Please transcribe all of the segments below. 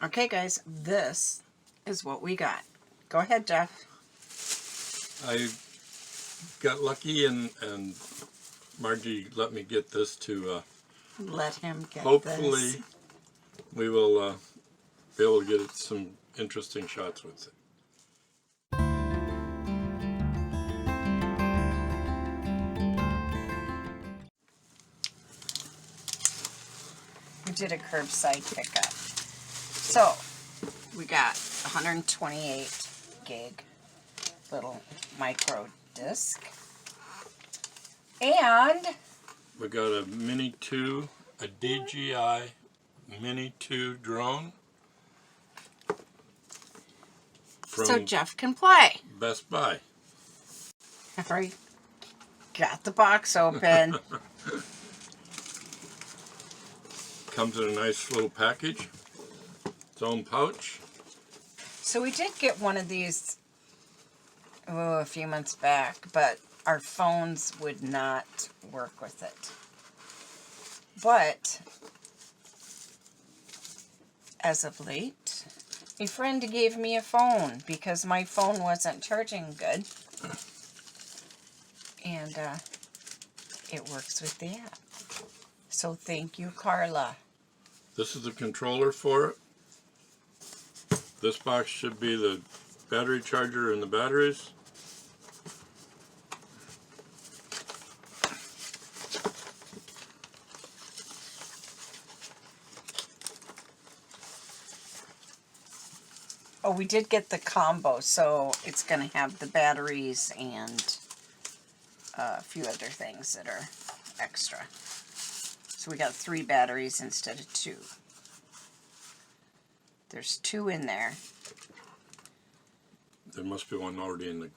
Okay, guys, this is what we got. Go ahead, Jeff. I got lucky and Margie let me get this to Let him get hopefully this. we will be able to get some interesting shots with it. We did a curbside pickup. So, we got 128 gig little micro disc. And We got a Mini 2, a DJI Mini 2 drone from so Jeff can play. Best Buy. Alright, got the box open. Comes in a nice little package, its own pouch. So we did get one of these a few months back, but our phones would not work with it. But as of late, a friend gave me a phone because my phone wasn't charging good. And it works with the app. So thank you, Carla. This is the controller for it. This box should be the battery charger and the batteries. Oh, we did get the combo, so it's going to have the batteries and a few other things that are extra. So we got 3 batteries instead of 2. There's 2 in there. There must be one already in the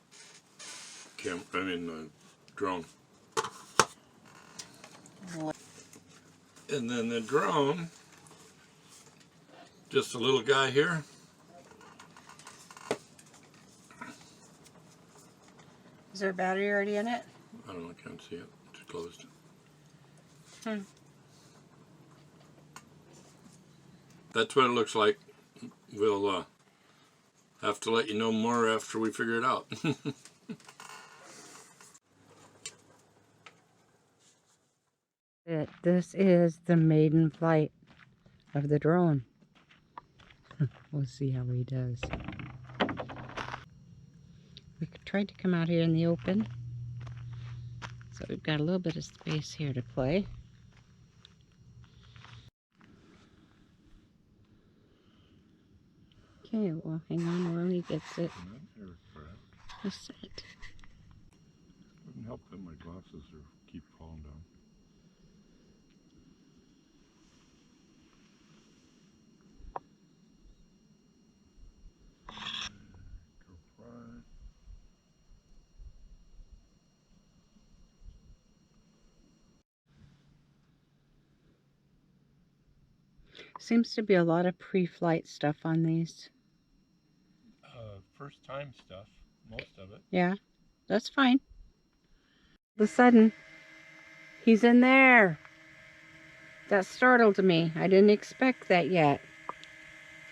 the drone. And then the drone, just a little guy here. Is there a battery already in it? I don't know, I can't see it. It's closed. That's what it looks like. We'll have to let you know more after we figure it out. This is the maiden flight of the drone. We'll see how he does. We tried to come out here in the open, so we've got a little bit of space here to play. Okay, well, hang on while he gets it. What's that? Wouldn't help that my glasses keep falling down. Seems to be a lot of pre-flight stuff on these. First time stuff, most of it. Yeah, that's fine. All of a sudden, he's in there. That startled me. I didn't expect that yet.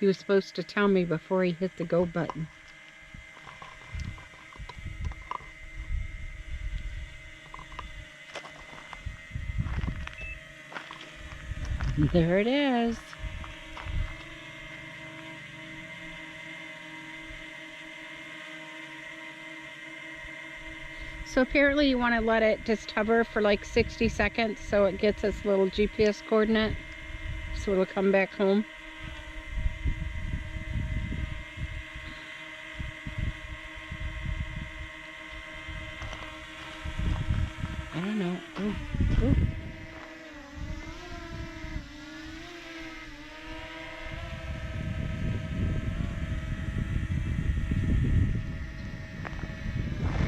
He was supposed to tell me before he hit the go button. There it is. So apparently you want to let it just hover for like 60 seconds so it gets its little GPS coordinate, so it'll come back home. I don't know. Ooh, ooh.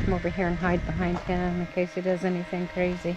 Come over here and hide behind him in case he does anything crazy.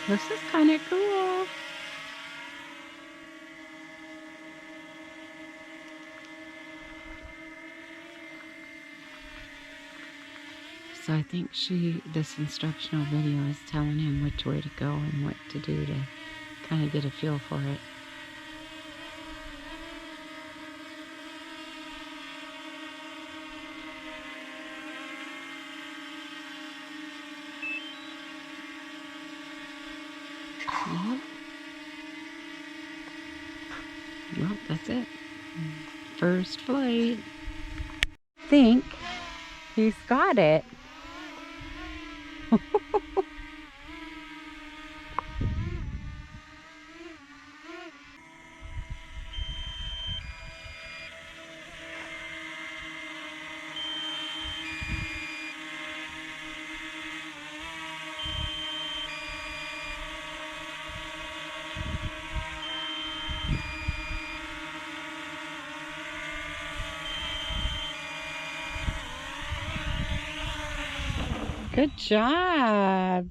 This is kind of cool. So I think this instructional video is telling him which way to go and what to do to kind of get a feel for it. Yep. Well, that's it. First flight. Think he's got it. Good job.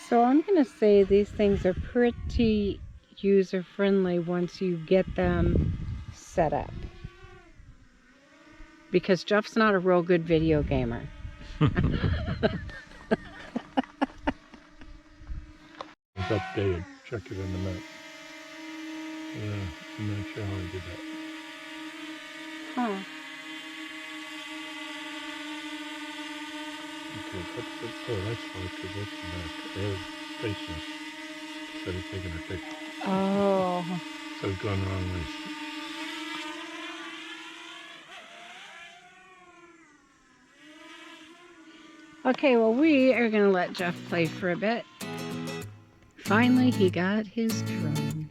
So I'm going to say these things are pretty user-friendly once you get them set up. Because Jeff's not a real good video gamer. It's updated. Check it in the map. I'm not sure how I did that. Huh. Okay, that's why, because that's the back. They're facing us instead of taking a picture. Oh. So it's going the wrong way. Okay, well, we are going to let Jeff play for a bit. Finally, he got his drone.